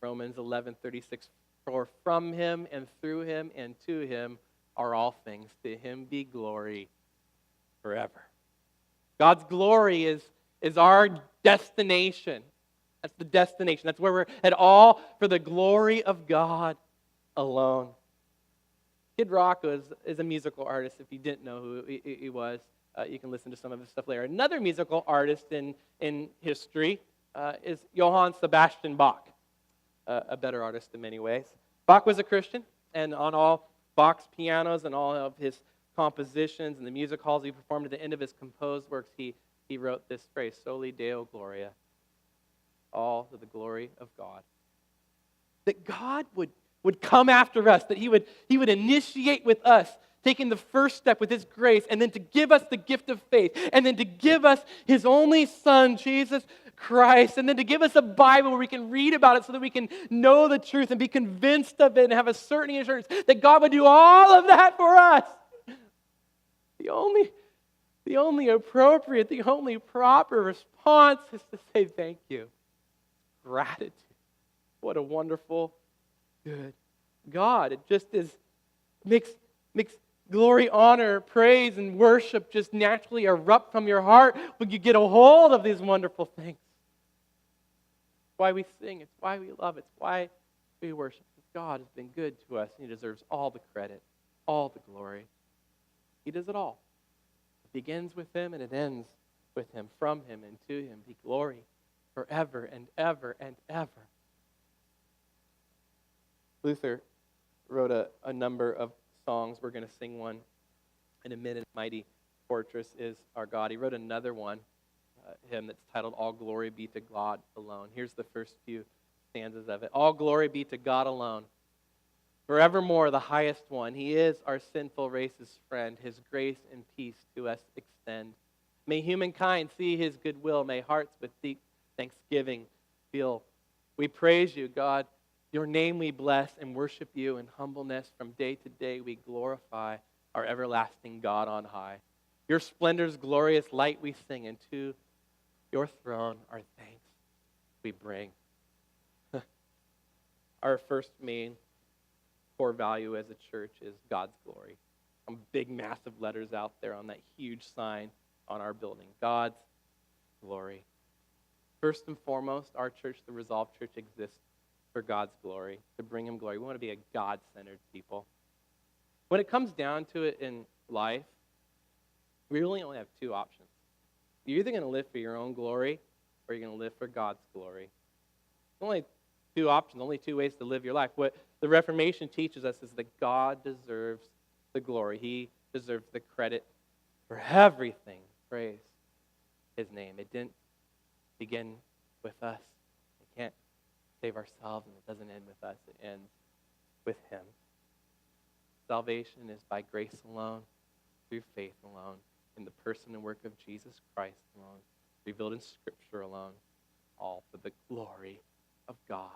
Romans 11:36, for from him and through him and to him are all things. To him be glory forever. God's glory is our destination. That's the destination. That's where we're at, all for the glory of God alone. Kid Rock is a musical artist. If you didn't know who he was, you can listen to some of his stuff later. Another musical artist in history is Johann Sebastian Bach, a better artist in many ways. Bach was a Christian, and on all Bach's pianos and all of his compositions and the music halls he performed at the end of his composed works, he wrote this phrase, Soli Deo Gloria, all to the glory of God. That God would come after us, that he would initiate with us, taking the first step with his grace, and then to give us the gift of faith, and then to give us his only Son, Jesus Christ, and then to give us a Bible where we can read about it so that we can know the truth and be convinced of it and have a certainty and assurance that God would do all of that for us. The only appropriate, the only proper response is to say thank you. Gratitude. What a wonderful, good God. It just makes glory, honor, praise, and worship just naturally erupt from your heart when you get a hold of these wonderful things. It's why we sing. It's why we love. It's why we worship. God has been good to us, and he deserves all the credit, all the glory. He does it all. It begins with him, and it ends with him. From him and to him be glory forever and ever and ever. Luther wrote a number of songs. We're going to sing one in a minute. Mighty Fortress is our God. He wrote another one, hymn that's titled All Glory Be to God Alone. Here's the first few stanzas of it. All glory be to God alone, forevermore the highest one. He is our sinful race's friend. His grace and peace to us extend. May humankind see his goodwill. May hearts with deep thanksgiving feel. We praise you, God. Your name we bless and worship you in humbleness. From day to day we glorify our everlasting God on high. Your splendor's glorious light we sing, and to your throne our thanks we bring. Our first main core value as a church is God's glory. Some big, massive letters out there on that huge sign on our building. God's glory. First and foremost, our church, the Resolve Church, exists for God's glory, to bring him glory. We want to be a God-centered people. When it comes down to it in life, we really only have two options. You're either going to live for your own glory, or you're going to live for God's glory. Only two options, only two ways to live your life. What the Reformation teaches us is that God deserves the glory. He deserves the credit for everything. Praise his name. It didn't begin with us. We can't save ourselves, and it doesn't end with us. It ends with him. Salvation is by grace alone, through faith alone, in the person and work of Jesus Christ alone, revealed in Scripture alone, all for the glory of God.